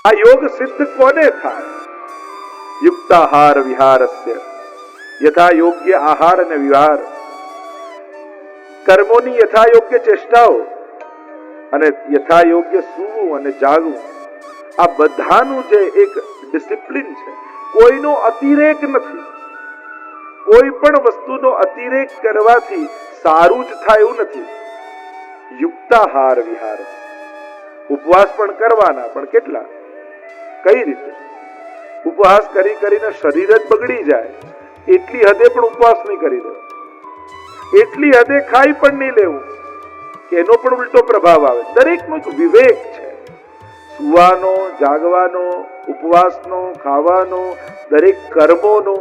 આ યોગ સિદ્ધ કોને થાય? યુક્તાહાર વિહારસ્ય, યથા યોગ્ય આહાર અને વિહાર, કર્મોની યથા યોગ્ય ચેષ્ટાઓ અને યથા યોગ્ય સૂવું અને જાગવું, આ બધાનું જે એક ડિસિપ્લિન છે, કોઈનો અતિરેક નથી. કોઈ પણ વસ્તુનો અતિરેક કરવાથી સારું જ થાય એવું નથી. યુક્તાહાર વિહાર, ઉપવાસ પણ કરવાના, પણ કેટલા, કઈ રીતે? ઉપવાસ કરી કરીને શરીર જ બગડી જાય, એટલી હદે પણ ઉપવાસ નહીં કરી દેવો, એટલી હદે ખાઈ પણ નહીં લેવું કે એનો પણ ઉલટો પ્રભાવ આવે. દરેકનો એક વિવેક છે. સુવાનો, જાગવાનો, ઉપવાસનો, ખાવાનો, દરેક કર્મોનો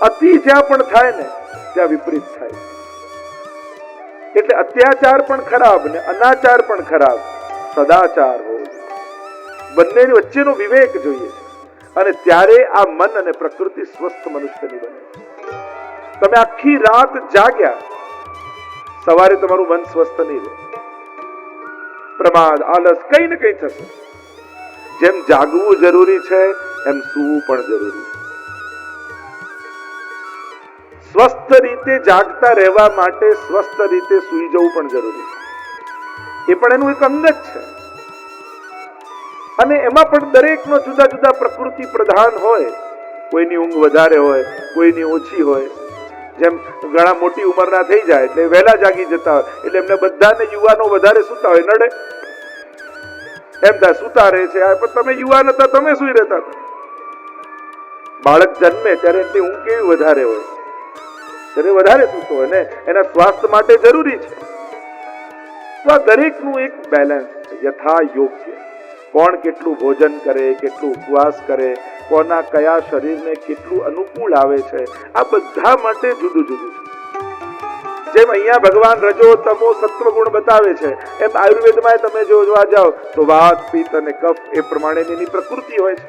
અતિ જ્યાં પણ થાય ને ત્યાં વિપરીત થાય. એટલે અત્યાચાર પણ ખરાબ ને અનાચાર પણ ખરાબ, સદાચાર હોય. બંનેની વચ્ચેનો વિવેક જોઈએ અને ત્યારે આ મન અને પ્રકૃતિ સ્વસ્થ મનુષ્યની બને. તમે આખી રાત જાગ્યા, સવારે તમારું મન સ્વસ્થ નહીં રહે. પ્રમાદ, આલસ, કઈ ને કઈ થશે. જેમ જાગવું જરૂરી છે એમ સૂવું પણ જરૂરી છે. સ્વસ્થ રીતે જાગતા રહેવા માટે સ્વસ્થ રીતે સૂઈ જવું પણ જરૂરી છે. એ પણ એનું એક અંગ જ છે. અને એમાં પણ દરેકનો જુદા જુદા પ્રકૃતિ પ્રધાન હોય. કોઈની ઊંઘ વધારે હોય, કોઈની ઓછી હોય. જેમ ઘણા મોટી ઉંમરના થઈ જાય એટલે વહેલા જાગી જતા હોય, એટલે એમને બધાને યુવાનો વધારે સૂતા હોય, નડે એમ થાય સૂતા રહે છે. પણ તમે યુવાન હતા, તમે સુઈ રહેતા હતા. બાળક જન્મે ત્યારે એમની ઊંઘ કેવી વધારે હોય, ત્યારે વધારે સૂતો હોય ને એના સ્વાસ્થ્ય માટે જરૂરી છે. તો આ દરેકનું એક બેલેન્સ છે, યથા યોગ્ય. કોણ કેટલું ભોજન કરે, કેટલું ઉપવાસ કરે, કોના કયા શરીરને કેટલું અનુકૂળ આવે છે, આ બધા માટે જુદું જુદું છે. જેમ અહીંયા ભગવાન રજો, તમો, સત્વ ગુણ બતાવે છે, એમ આયુર્વેદમાં તમે જોવા જાઓ તો વાત, પિત્ત અને કફ એ પ્રમાણેની એની પ્રકૃતિ હોય છે.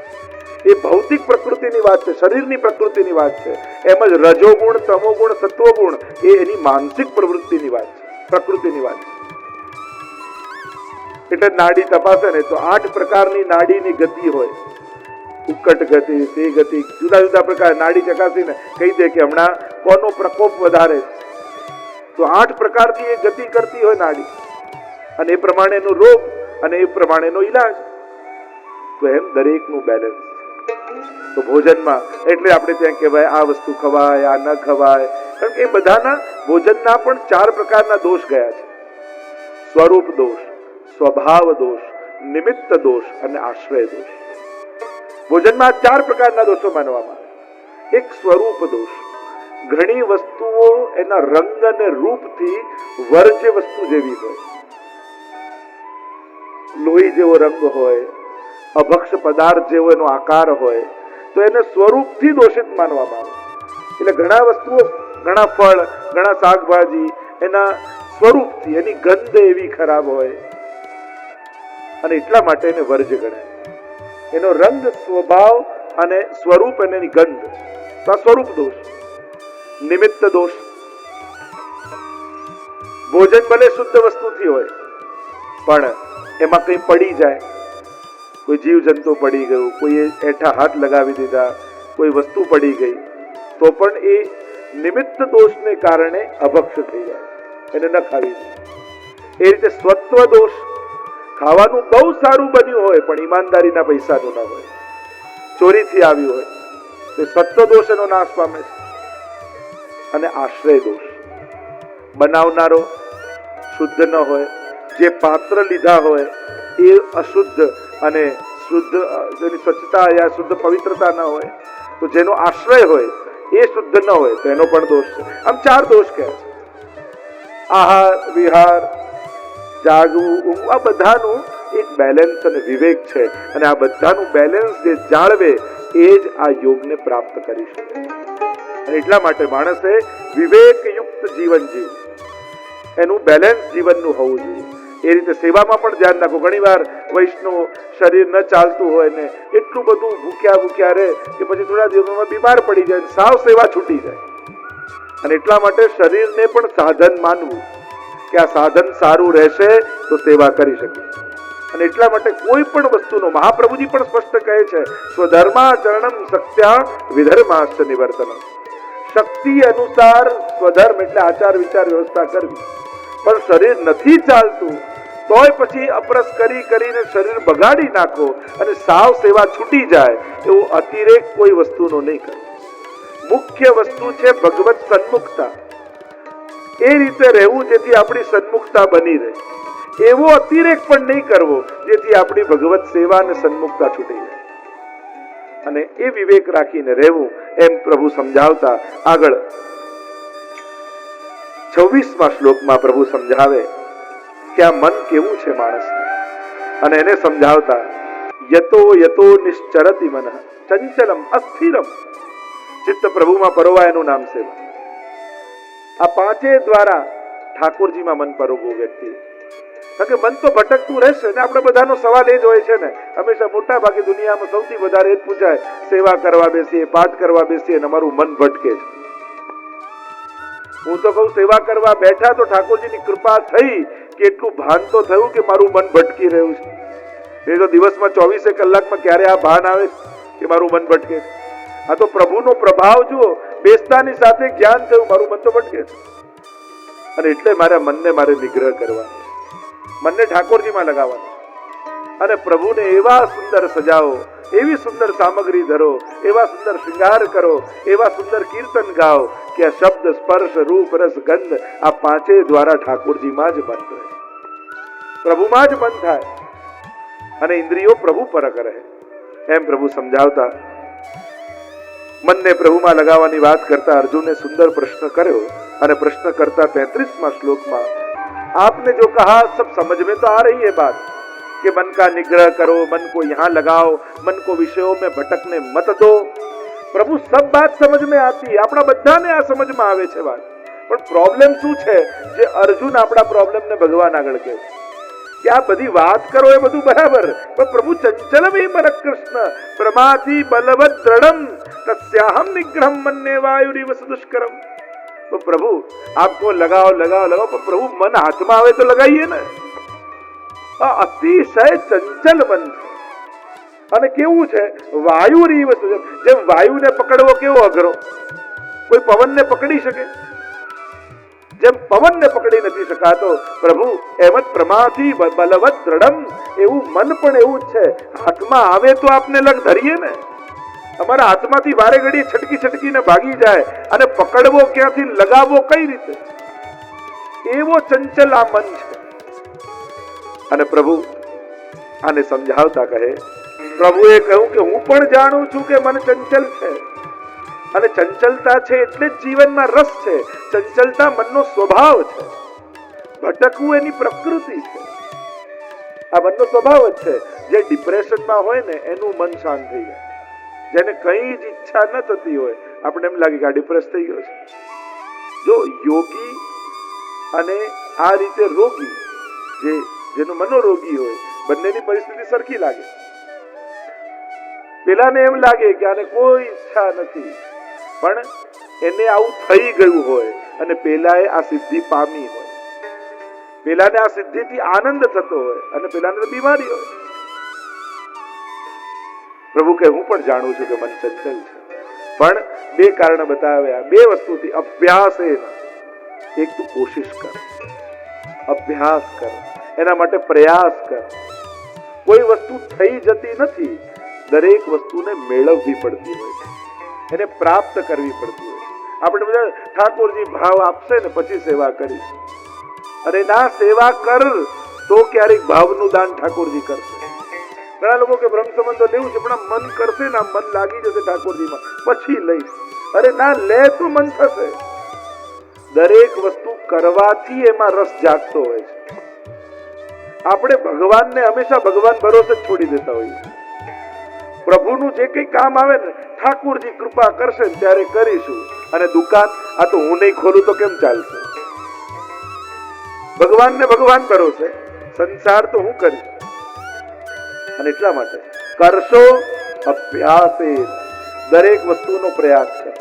એ ભૌતિક પ્રકૃતિની વાત છે, શરીરની પ્રકૃતિની વાત છે. એમ જ રજોગુણ, તમોગુણ, સત્વગુણ એ એની માનસિક પ્રવૃત્તિની વાત છે, પ્રકૃતિની વાત છે. એટલે નાડી તપાસે ને તો 8 પ્રકારની નાડીની ગતિ હોય. ઉત્કટ ગતિ, તે ગતિ, જુદા જુદા પ્રકાર નાડી ચકાસીને કહી દે કે હમણાં કોનો પ્રકોપ વધારે છે. તો 8 પ્રકારથી એ ગતિ કરતી હોય નાડી, અને એ પ્રમાણેનો રોગ અને એ પ્રમાણેનો ઈલાજ. તો એમ દરેકનું બેલેન્સ. તો ભોજનમાં એટલે આપણે ત્યાં કહેવાય આ વસ્તુ ખવાય, આ ન ખવાય, કારણ કે એ બધાના ભોજનના પણ 4 પ્રકારના દોષ ગયા છે. સ્વરૂપ દોષ, સ્વભાવ દોષ, નિમિત્ત દોષ અને આશ્રય દોષ. ભોજનમાં 4 પ્રકારના દોષો માનવામાં આવે. એક સ્વરૂપ દોષ. ઘણી વસ્તુઓ એના રંગ અને રૂપથી વર્જ્ય વસ્તુ જેવી હોય. લોહી જેવો રંગ હોય, અભક્ષ પદાર્થ જેવો એનો આકાર હોય, તો એને સ્વરૂપથી દોષિત માનવામાં આવે. એટલે ઘણા વસ્તુઓ, ઘણા ફળ, ઘણા શાકભાજી એના સ્વરૂપથી, એની ગંધ એવી ખરાબ હોય અને એટલા માટે એને વર્જ્ય ગણાય. એનો રંગ, સ્વભાવ અને સ્વરૂપ અને એની ગંધ, તો આ સ્વરૂપ દોષ. નિમિત્ત દોષ. ભોજન ભલે શુદ્ધ વસ્તુથી હોય પણ એમાં કંઈ પડી જાય, કોઈ જીવ જંતુ પડી ગયું, કોઈ એઠા હાથ લગાવી દીધા, કોઈ વસ્તુ પડી ગઈ, તો પણ એ નિમિત્ત દોષને કારણે અભક્ષ થઈ જાય, એને ન ખાવી જોઈએ. એ રીતે સ્વત્વ દોષ. ખાવાનું બહુ સારું બન્યું હોય પણ ઈમાનદારીના પૈસાનું ન હોય, ચોરીથી આવ્યું હોય, તો સત્વ દોષ એનો નાશ પામે છે. અને આશ્રય દોષ. બનાવનારો શુદ્ધ ન હોય, જે પાત્ર લીધા હોય એ અશુદ્ધ અને શુદ્ધ, જેની સ્વચ્છતા યા શુદ્ધ પવિત્રતા ન હોય, તો જેનો આશ્રય હોય એ શુદ્ધ ન હોય તો એનો પણ દોષ છે. આમ 4 દોષ કહે છે. આહાર, વિહાર, જાગવું, ઊંઘ, આ બધાનું એક બેલેન્સ અને વિવેક છે. અને આ બધાનું બેલેન્સ જે જાળવે એ જ આ યોગને પ્રાપ્ત કરી શકે. અને એટલા માટે માણસે વિવેકયુક્ત જીવન જીવવું, એનું બેલેન્સ જીવનનું હોવું જોઈએ. એ રીતે સેવામાં પણ ધ્યાન રાખો. ઘણી વાર વૈષ્ણવ શરીર ન ચાલતું હોય ને એટલું બધું ભૂખ્યા રહે કે પછી થોડા દિવસોમાં બીમાર પડી જાય, સાવ સેવા છૂટી જાય. અને એટલા માટે શરીરને પણ સાધન માનવું કે આ સાધન સારું રહેશે તો સેવા કરી શકીશ. અને એટલા માટે કોઈ પણ વસ્તુનો મહાપ્રભુજી પણ સ્પષ્ટ કહે છે, સ્વધર્માચરણમ સત્યા વિધર્માશ્ચ નિવર્તનમ. શક્તિ અનુસાર સ્વધર્મ એટલે આચાર વિચાર વ્યવસ્થા કરવી. પણ શરીર નથી ચાલતું તોય પછી અપરસ કરીને શરીર બગાડી નાખો અને સાવ સેવા છૂટી જાય એવો અતિરેક કોઈ વસ્તુનો નહીં કરવો. મુખ્ય વસ્તુ છે ભગવત સન્મુખતા. એ રીતે રહેવું જેથી આપણી સન્મુખતા બની રહે. એવો અતિરેક પણ નહીં કરવો જેથી આપણી ભગવત સેવા અને સન્મુખતા છૂટી જાય. અને એ વિવેક રાખીને રહેવું એમ પ્રભુ સમજાવતા આગળ 26મા શ્લોકમાં પ્રભુ સમજાવે કે આ મન કેવું છે માણસનું, અને એને સમજાવતા યતો યતો નિશ્ચરતિ મનઃ ચંચલમ અસ્થિરમ ચિત્ત પ્રભુમાં પરોવાય એનું નામ સેવા. આ પાંચે દ્વારા ઠાકોરજીમાં મન પરોવવું વ્યક્તિ. કારણ કે મન તો ભટકતું રહેશે ને. આપણે બધાનો સવાલ એ જ હોય છે ને, હંમેશા મોટા ભાગે દુનિયામાં સૌથી વધારે એ જ પૂછાય, સેવા કરવા બેસીએ, પાઠ કરવા બેસીએ અને અમારું મન ભટકે છે. હું તો કહું, સેવા કરવા બેઠા તો ઠાકોરજીની કૃપા થઈ કે એટલું ભાન તો થયું કે મારું મન ભટકી રહ્યું છે. એ તો દિવસમાં 24 કલાકમાં ક્યારે આ ભાન આવે કે મારું મન ભટકે છે? આ તો પ્રભુનો પ્રભાવ જુઓ, બેસતાની સાથે જ્ઞાન થયું મારું મન તો ભટકે છે. અને એટલે મારા મનને મારે નિગ્રહ કરવાનો, મનને ઠાકોરજીમાં લગાવવાનું અને પ્રભુને એવા સુંદર સજાવો, એવી સુંદર સામગ્રી ધરો, એવા સુંદર શૃંગાર કરો, એવા સુંદર કીર્તન ગાઓ કે આ શબ્દ સ્પર્શ રૂપ રસ ગંધ આ પાંચે દ્વારા ઠાકોરજીમાં જ મન રહે, પ્રભુમાં જ મન થાય અને ઇન્દ્રિયો પ્રભુ પરક રહે. એમ પ્રભુ સમજાવતા મનને પ્રભુમાં લગાવવાની વાત કરતા અર્જુને સુંદર પ્રશ્ન કર્યો અને પ્રશ્ન કરતા 33મા શ્લોકમાં आपने जो कहा सब समझ में तो आ रही है बात कि मन का निग्रह करो, मन को यहाँ लगाओ, मन को विषयों में भटकने मत दो. प्रभु सब बात समझ में आती है, આપણા બધાને આ સમજમાં આવે છે વાત. પણ પ્રોબ્લેમ શું છે? જે અર્જુન આપણા પ્રોબ્લેમને ભગવાન આગળ કહે કે આ બધી વાત કરો એ બધું બરાબર, પણ પ્રભુ ચંચલમ હી મન કૃષ્ણ પ્રમાથી બલવત દ્રઢમ તસ્યાહમ નિગ્રહમ મન્યે વાયુરીવ સુદુષ્કરમ. तो प्रभु आपको लगाओ लगाओ लगाओ, पर प्रभु मन हाथ में आवे तो लगाइए ना. अतिशय चंचल मन અને કેવું છે? વાયુ રીવ સુદમ. જેમ વાયુને પકડવો કેવો અઘરો, કોઈ પવનને પકડી શકે? જેમ પવનને પકડી નથી શકાતો પ્રભુ, એમ જ પ્રમાથી બલવત દ્રઢમ એવું મન પણ એવું જ છે. હાથમાં આવે તો આપને લગ ધરીએ ને. અમારા હાથમાંથી વારે ઘડી છટકીને ભાગી જાય અને પકડવો ક્યાંથી, લગાવવો કઈ રીતે? એવો ચંચલ આ મન છે. અને પ્રભુ આને સમજાવતા કહે, પ્રભુએ કહ્યું કે હું પણ જાણું છું કે મન ચંચલ છે અને ચંચલતા છે એટલે જ જીવનમાં રસ છે. ચંચલતા મનનો સ્વભાવ છે, ભટકવું એની પ્રકૃતિ છે. આ મનનો સ્વભાવ જ છે. જે ડિપ્રેશનમાં હોય ને એનું મન શાંત થઈ જાય. જેને કઈ જ ઈચ્છા ન થતી હોય આપણે એમ લાગે કે આ ડિપ્રેસ થઈ ગયો છે. જો યોગી અને આ રીતે રોગી, જેનો મનોરોગી હોય, બંનેની પરિસ્થિતિ સરખી લાગે. પેલાને એમ લાગે કે આને કોઈ ઈચ્છા નથી, પણ એને આવું થઈ ગયું હોય અને પેલાએ આ સિદ્ધિ પામી હોય. પેલાને આ સિદ્ધિથી આનંદ થતો હોય અને પેલાને તો બીમારી હોય. પ્રભુ કે હું પણ જાણું છું કે મન ચંચલ છે, પણ બે કારણ બતાવ્યા. બે વસ્તુથી અભ્યાસ. એક તું કોશિશ કર, અભ્યાસ કર, એના માટે પ્રયાસ કર. કોઈ વસ્તુ થઈ જતી નથી, દરેક વસ્તુને મેળવવી પડતી હોય છે, એને પ્રાપ્ત કરવી પડતી હોય છે. આપણે બધા ઠાકોરજી ભાવ આપશે ને પછી સેવા કરીશ. અરે ના, સેવા કર તો ક્યારેક ભાવનું દાન ઠાકોરજી કરશે. ઘણા લોકો કે બ્રહ્મ સંબંધો લેવું છે પણ મન કરશે ને, મન લાગી જશે ઠાકોરજીમાં પછી લઈશ. અરે ના, લે તો મન થશે. દરેક વસ્તુ કરવાથી એમાં રસ જાગતો હોય છે. આપણે ભગવાનને હંમેશા ભગવાન ભરોસે જ છોડી દેતા હોઈએ. પ્રભુનું જે કઈ કામ આવે ને, ઠાકોરજી કૃપા કરશે ને ત્યારે કરીશું. અને દુકાન આ તો હું નહીં ખોલું તો કેમ ચાલશે? ભગવાનને ભગવાન ભરોસે, સંસાર તો હું કરીશ. અને એટલા માટે કરશો અભ્યાસે, દરેક વસ્તુનો પ્રયાસ કરો.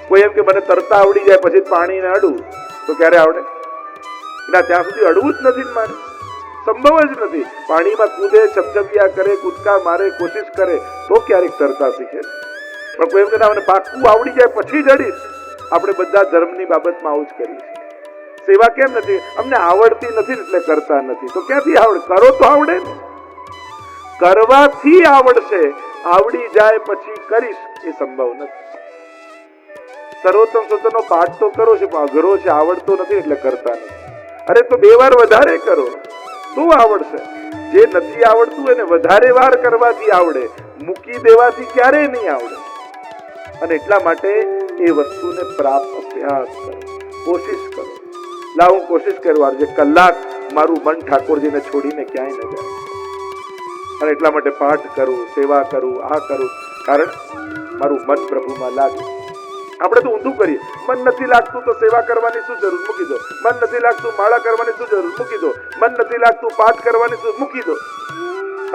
કોઈ એમ કે મને તરતા આવડી જાય પછી પાણીને અડવું, તો ક્યારે આવડે? ના, ત્યાં સુધી અડવું જ નથી મારે. સંભવ જ નથી. પાણીમાં કૂદે, છપછપિયા કરે, કૂદકા મારે, કોશિશ કરે તો ક્યારેક તરતા શીખે. પણ કોઈ એમ કે મને પાક્કું આવડી જાય પછી જડીશ. આપણે બધા ધર્મની બાબતમાં આવું જ કરીએ છીએ. સેવા કેમ નથી? અમને આવડતી નથી એટલે કરતા નથી. તો ક્યાંથી આવડે? કરો તો આવડે ને. કરવાથી આવડશે. આવડી જાય પછી કરીશ એ સંભવ નથી. સર્વોત્તમ સ્તોત્રનો પાઠ તો કરો છે પણ અઘરો છે, આવડતો નથી એટલે કરતા નથી. અરે તો 2 વાર વધારે કરો તો આવડશે. જે નથી આવડતું એને વધારે વાર કરવાથી આવડે, મૂકી દેવાથી ક્યારેય નહીં આવડે. અને એટલા માટે એ વસ્તુને પ્રાપ્ત અભ્યાસ કરો, કોશિશ કરો. લાવ હું કોશિશ કરવા જે કલાક મારું મન ઠાકોરજીને છોડીને ક્યાંય ન જાય. અને એટલા માટે પાઠ કરું, સેવા કરું, આ કરું, કારણ મારું મન પ્રભુમાં લાગે. આપણે તો ઊંધું કરીએ. મન નથી લાગતું તો સેવા કરવાની શું જરૂર? મૂકી દો. મન નથી લાગતું માળા કરવાની શું જરૂર? મૂકી દો. મન નથી લાગતું પાઠ કરવાની શું? મૂકી દો.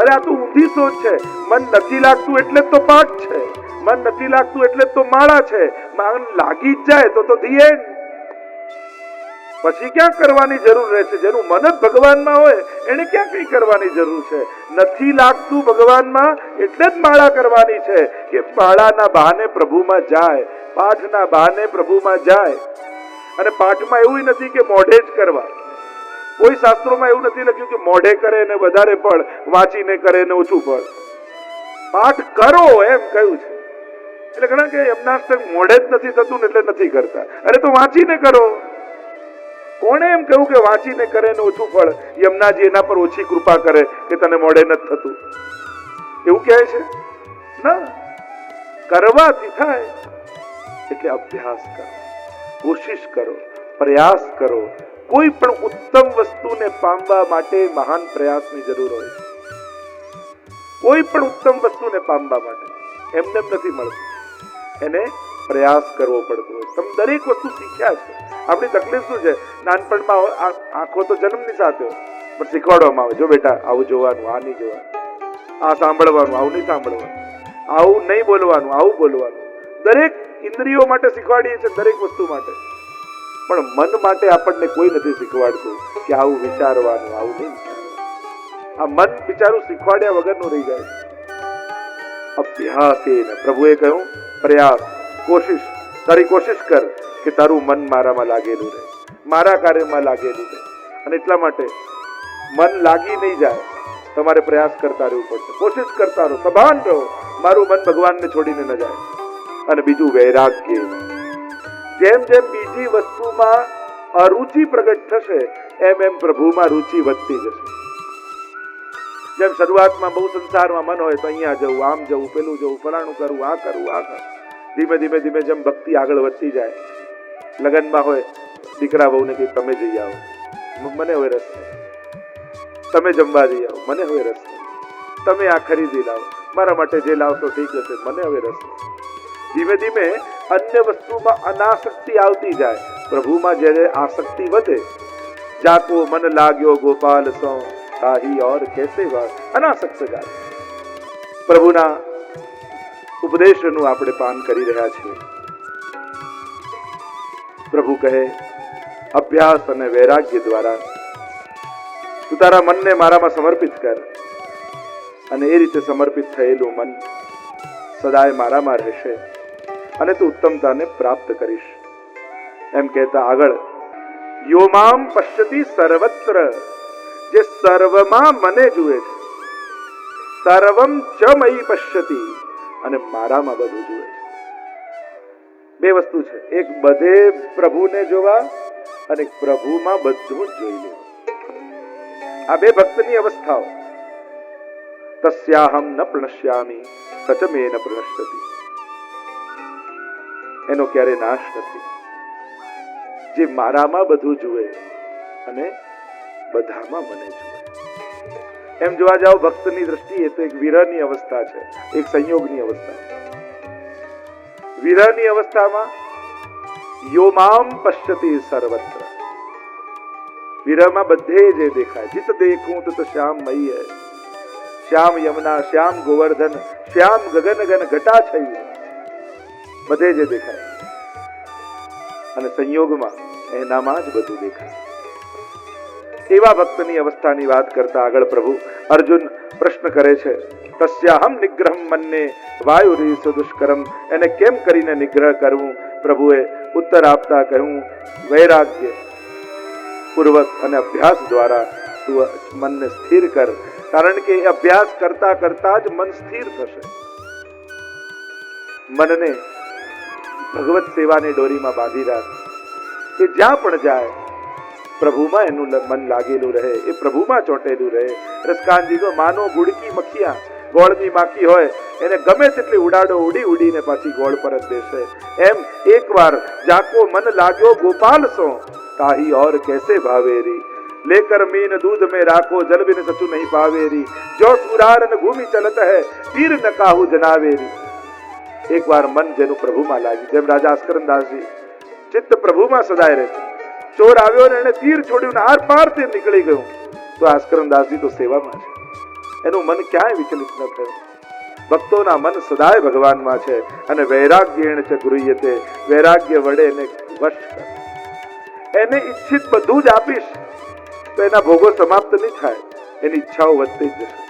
અરે આ તો ઊંધી સોચ છે. મન નથી લાગતું એટલે જ તો પાઠ છે, મન નથી લાગતું એટલે જ તો માળા છે. મન લાગી જ જાય તો ધી એન્ડ. પછી ક્યાં કરવાની જરૂર રહેશે? જેનું મન જ ભગવાનમાં હોય એને ક્યાં કઈ કરવાની જરૂર છે? નથી લાગતું ભગવાનમાં એટલે જ માળા કરવાની છે કે માળાના બહાને પ્રભુમાં જાય, પાઠના બહાને પ્રભુમાં જાય. અને પાઠમાં એવું નથી કે મોઢે જ કરવા. કોઈ શાસ્ત્રોમાં એવું નથી લખ્યું કે મોઢે કરે ને વધારે ફળ, વાંચીને કરે ને ઓછું ફળ. પાઠ કરો એમ કહ્યું છે. એટલે ઘણા કે યમનાષ્ટક મોઢે જ નથી થતું ને એટલે નથી કરતા. અરે તો વાંચીને કરો. કોણે એમ કહ્યું કે વાંચીને કરે ને ઓછું ફળ? યમુનાજી એના પર ઓછી કૃપા કરે કે તને મોઢે નથી થતું એવું કહે છે? ના, કરવાથી થાય. એટલે અભ્યાસ કરો, કોશિશ કરો, પ્રયાસ કરો. કોઈ પણ ઉત્તમ વસ્તુને પામવા માટે મહાન પ્રયાસની જરૂર હોય. કોઈ પણ ઉત્તમ વસ્તુને પામવા માટે એમને નથી મળતું, એને પ્રયાસ કરવો પડતો હોય. તમે દરેક વસ્તુ શીખ્યા છે. આપણી તકલીફ શું છે? નાનપણમાં આંખો તો જન્મની સાથે હોય પણ શીખવાડવામાં આવે, જો બેટા આવું જોવાનું, આ નહીં જોવાનું, આ સાંભળવાનું, આવું નહીં સાંભળવાનું, આવું નહીં બોલવાનું, આવું બોલવાનું. દરેક ઇન્દ્રિયો માટે શીખવાડીએ છીએ, દરેક વસ્તુ માટે. પણ મન માટે આપણને કોઈ નથી શીખવાડતું કે આવું વિચારવાનું, આવું નહીં વિચારવાનું. આ મન બિચારું શીખવાડ્યા વગરનું રહી જાય. અભ્યાસ એને પ્રભુએ કહ્યું પ્રયાસ, કોશિશ. તારી કોશિશ કર કે તારું મન મારામાં લાગેલું રહે, મારા કાર્યમાં લાગેલું રહે. અને એટલા માટે મન લાગી નહીં જાય, તમારે પ્રયાસ કરતા રહેવું પડશે, કોશિશ કરતા રહો, સભાન રહો, મારું મન ભગવાનને છોડીને ન જાય. અને બીજું વૈરાગ્ય. જેમ જેમ બીજી વસ્તુમાં અરુચિ પ્રગટ થશે એમ એમ પ્રભુમાં રુચિ વધતી જશે. જેમ શરૂઆતમાં બહુ સંસારમાં મન હોય તો અહીંયા જવું, આમ જવું, પેલું જવું, ફલાણું કરવું, આ કરવું, આ કરવું. ધીમે ધીમે ધીમે જેમ ભક્તિ આગળ વધતી જાય, લગ્નમાં હોય દીકરા વહુને કે તમે જઈ આવો, મને હવે રસ નથી. તમે જમવા જઈ આવો, મને હવે રસ નથી. તમે આ ખરીદી લાવો, મારા માટે જે લાવશો ઠીક હશે, મને હવે રસ નથી. ધીમે ધીમે અન્ય વસ્તુમાં અનાસક્તિ આવતી જાય. પ્રભુમાં જ્યારે આસક્તિ વધે, જાકો મન લાગ્યો ગોપાલ સો તાહી ઓર કેસે વાત, અનાસક્ત જાય. પ્રભુના ઉપદેશનું આપણે પાન કરી રહ્યા છીએ. પ્રભુ કહે અભ્યાસ અને વૈરાગ્ય દ્વારા તું તારા મનને મારામાં સમર્પિત કર, અને એ રીતે સમર્પિત થયેલું મન સદાય મારામાં રહેશે અને તું ઉત્તમતાને પ્રાપ્ત કરીશ. એમ કહેતા આગળ યોમામ પશ્યતિ સર્વત્ર, જે સર્વમાં મને જુએ છે, સર્વમ ચ મયી પશ્યતિ, અને મારામાં બધું જુએ છે. બે વસ્તુ છે, એક બધે પ્રભુને જોવા અને પ્રભુમાં બધું જ જોઈ લેવું. આ બે ભક્તની અવસ્થાઓ. તસ્યાહમ ન પ્રણશ્યામી સચ મે ન પ્રણશ્યતિ, એનો ક્યારે નાશ નથી. જે મારામાં બધું જુએ અને બધામાં મને જુએ. એમ જોવા જાઓ ભક્તની દ્રષ્ટિએ તો એક વિરહની અવસ્થા છે, એક સંયોગની અવસ્થા છે. વિરહની અવસ્થામાં યોમામ પશ્યતિ સર્વત્ર, વિરહમાં બધે જે દેખાય, જીત દેખું તો શ્યામ મય હૈ, શ્યામ યમુના, શ્યામ ગોવર્ધન, શ્યામ ગગન ગન ઘટા છૈ, બધે જે દેખાય. અને સંયોગમાં એનામાં જ બધું દેખાય. એવા ભક્તની અવસ્થાની વાત કરતા આગળ પ્રભુ અર્જુન પ્રશ્ન કરે છે, તસ્યાહમ નિગ્રહમ મન્યે વાયુરીસ દુષ્કરમ. એને કેમ કરીને નિગ્રહ કરવું? પ્રભુએ ઉત્તર આપતા કહ્યું, વૈરાગ્ય પૂર્વક અને અભ્યાસ દ્વારા તું મનને સ્થિર કર, કારણ કે અભ્યાસ કરતા કરતા જ મન સ્થિર થશે. મનને ભગવત સેવાની ડોરીમાં બાંધી રાખ, કે જ્યાં પણ જાય પ્રભુમાં એનું મન લાગેલું રહે, એ પ્રભુમાં ચોંટેલું રહે. રસકાનજી માનો ગુડકી મખિયા, ગોળની માખી હોય એને ગમે તેટલી ઉડાડો, ઉડી ઉડીને પાછી ગોળ પર જ બેસે. એમ એકવાર જાકો મન લાગ્યો ગોપાલ સો, તાહી और कैसे भावेरी, लेकर मीन दूध में राखो, जल बिन सचु नहीं पावेरी, जो सुरार न घूमी चलत है, तीर न काहू जनावेरी. એક વાર મન જેનું પ્રભુમાં લાગ્યું, જેમ રાજા અસ્કરંદાસજી ચિત્ત પ્રભુમાં સદાય રહેશે. ચોર આવ્યો ને એને તીર છોડ્યું ને આર પાર તે નીકળી ગયું, તો અસ્કરંદાસજી તો સેવામાં છે, એનું મન ક્યાંય વિચલિત ન થયું. ભક્તોના મન સદાય ભગવાનમાં છે. અને વૈરાગ્યેણ ચ ગૃહ્યતે, વૈરાગ્ય વડે એને વશ કર. એને ઈચ્છિત બધું જ આપીશ તો એના ભોગો સમાપ્ત નહીં થાય, એની ઈચ્છાઓ વધતી જ જશે.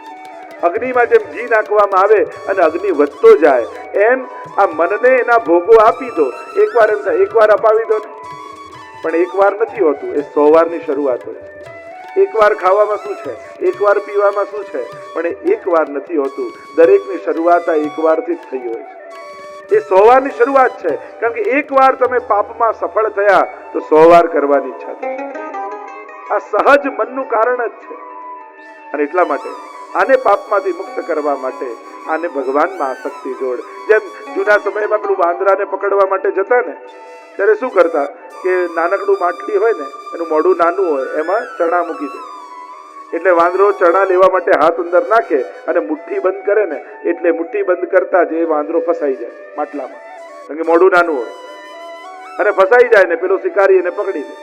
અગ્નિમાં જેમ ઘી નાખવામાં આવે અને અગ્નિ વધતો જાય, એમ આ મનને એના ભોગો આપી દો. એકવાર અપાવી દો ને, પણ એકવાર નથી હોતું, એ 100 વારની શરૂઆત હોય. એકવાર ખાવામાં શું છે, એકવાર પીવામાં શું છે, પણ એ એકવાર નથી હોતું. દરેકની શરૂઆત આ એકવારથી જ થઈ હોય છે. એ 100 વારની શરૂઆત છે, કારણ કે એકવાર તમે પાપમાં સફળ થયા તો 100 વાર કરવાની ઈચ્છા થશે. આ સહજ મનનું કારણ જ છે. અને એટલા માટે આને પાપમાંથી મુક્ત કરવા માટે આને ભગવાનમાં આસક્તિ જોડ. જેમ જૂના સમયમાં પેલું વાંદરાને પકડવા માટે જતા ને, ત્યારે શું કરતા કે નાનકડું માટલી હોય ને, એનું મોઢું નાનું હોય, એમાં ચણા મૂકી દે. એટલે વાંદરો ચણા લેવા માટે હાથ અંદર નાખે અને મુઠ્ઠી બંધ કરે ને, એટલે મુઠ્ઠી બંધ કરતા જ એ વાંદરો ફસાઈ જાય માટલામાં, કારણ કે મોઢું નાનું હોય. અને ફસાઈ જાય ને પેલો શિકારી એને પકડી લે.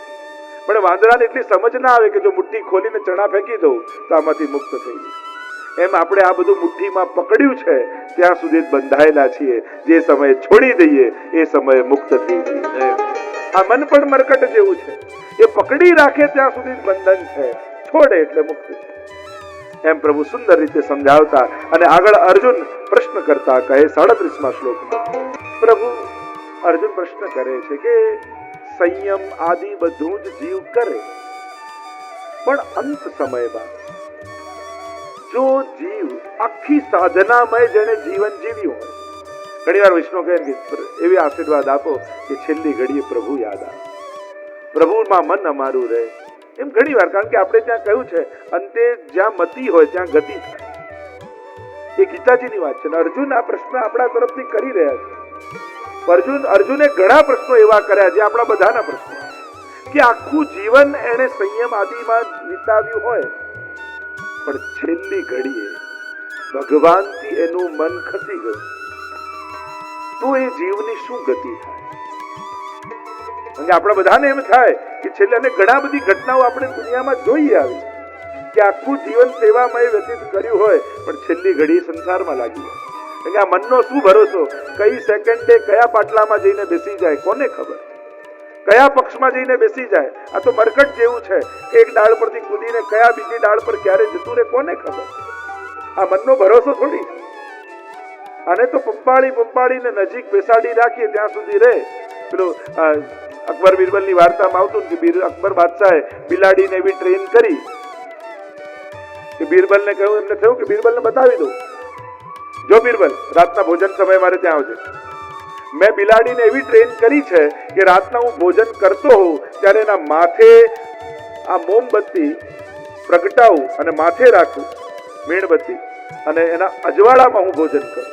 પણ વાંદરાને એટલી સમજ ના આવે કે જો મુઠ્ઠી ખોલીને ચણા ફેંકી દઉં તો આમાંથી મુક્ત થઈ જાય. એમ આપણે આ બધું મુઠ્ઠીમાં પકડ્યું છે ત્યાં સુધી બંધાયેલા છીએ. જે સમયે છોડી દઈએ એ સમયે મુક્ત થઈ જઈએ. આ મન પણ મરકટ જેવું છે, એ પકડી રાખે ત્યાં સુધી બંધન છે, છોડે એટલે મુક્ત છે. એમ પ્રભુ સુંદર રીતે સમજાવતા અને આગળ અર્જુન પ્રશ્ન કરતા કહે 37મા શ્લોકમાં પ્રભુ અર્જુન પ્રશ્ન કરે છે કે સંયમ આદિ બધું જ જીવ કરે, પણ અંત સમયમાં જો જીવ આખી સાધનામય જેને જીવન જીવ્યું હોય, ઘણી વાર વિષ્ણુ કહે કે એવી આશીર્વાદ આપો કે છેલ્લી ઘડીએ પ્રભુ યાદ આવે, પ્રભુમાં મન અમારું રહે. એમ ઘણી વાર, કારણ કે આપણે ત્યાં કહ્યું છે અંતે જ્યાં મતિ હોય ત્યાં ગતિ થાય. એ ગીતાજીની વાત છે. અર્જુન આ પ્રશ્ન આપણા તરફથી કરી રહ્યા છે. અર્જુને ઘણા પ્રશ્નો એવા કર્યા જે આપણા બધાના પ્રશ્નો, કે આખું જીવન એને સંયમ આદિમાં વિતાવ્યું હોય, પણ છેલ્લી ઘડીએ ભગવાનથી એનું મન ખસી ગયું, તો એ જીવની શું ગતિ થાય? આપણા બધાને એમ થાય કે છેલ્લે અને ઘણા બધી ઘટનાઓ આપણે દુનિયામાં જોઈ આવી કે આખું જીવન સેવામય વ્યતીત કર્યું હોય, પણ છેલ્લી ઘડી સંસારમાં લાગી જાય. કારણ કે આ મનનો શું ભરોસો, કઈ સેકન્ડે કયા પાટલામાં જઈને બેસી જાય કોને ખબર, કયા પક્ષમાં જઈને બેસી જાય. આ તો મરકટ જેવું છે કે એક ડાળ પરથી કૂદીને કયા બીજી ડાળ પર ક્યારે જતું રહે કોને ખબર. આ મનનો ભરોસો થોડી. આને તો પંપાળીને નજીક બેસાડી રાખીએ ત્યાં સુધી રહે. પેલું અકબર બિરબલની વાર્તામાં આવતું કે અકબર બાદશાહે બિલાડીને એવી ટ્રેન કરી કે બિરબલને કહ્યું, એમને થયું કે બિરબલને બતાવી દઉં, જો બિરબલ રાતના ભોજન સમય મારે ત્યાં આવજે. મેં બિલાડીને એવી ટ્રેન કરી છે કે રાતના હું ભોજન કરતો હોઉં ત્યારે એના માથે આ મોમબત્તી પ્રગટાવું અને માથે રાખું મીણબત્તી, અને એના અજવાળામાં હું ભોજન કરું,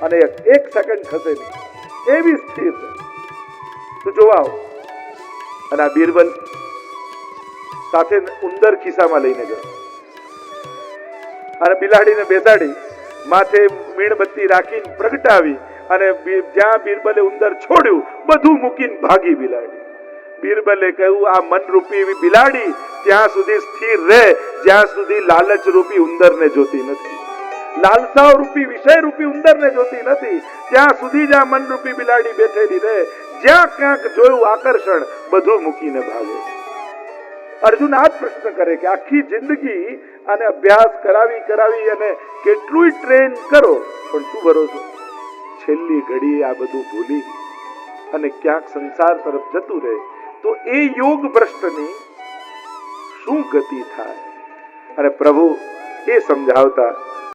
અને 1 સેકન્ડ ખસે નહીં, એવી સ્થિર છે. તો જોવા આવો. અને આ બિરબલ સાથે ઉંદર ખિસ્સામાં લઈને ગયો અને બિલાડીને બેસાડી માથે મીણબત્તી રાખીને પ્રગટાવી, અને જ્યાં બિરબલે ઉંદર છોડ્યું બધું મૂકીને ભાગી બિલાડી. બિરબલે કહ્યું આ મનરૂપી એવી બિલાડી ત્યાં સુધી સ્થિર રહે જ્યાં સુધી લાલચ રૂપી ઉંદરને જોતી નથી, લાલસાઓ રૂપી વિષય રૂપી ઉંદરને જોતી નથી, ત્યાં સુધી જ આ મનરૂપી બિલાડી બેઠેલી રહે. જ્યાં ક્યાંક જોયું આકર્ષણ બધું મૂકીને ભાગે. અર્જુન આ જ પ્રશ્ન કરે કે આખી જિંદગી આને અભ્યાસ કરાવી અને કેટલું ટ્રેન કરો, પણ શું ભરોસો, છેલ્લી ઘડીએ આ બધું ભૂલી અને ક્યાંક સંસાર તરફ જતું રહે તો એ યોગ ભ્રષ્ટની શું ગતિ થાય? અને પ્રભુ એ સમજાવતા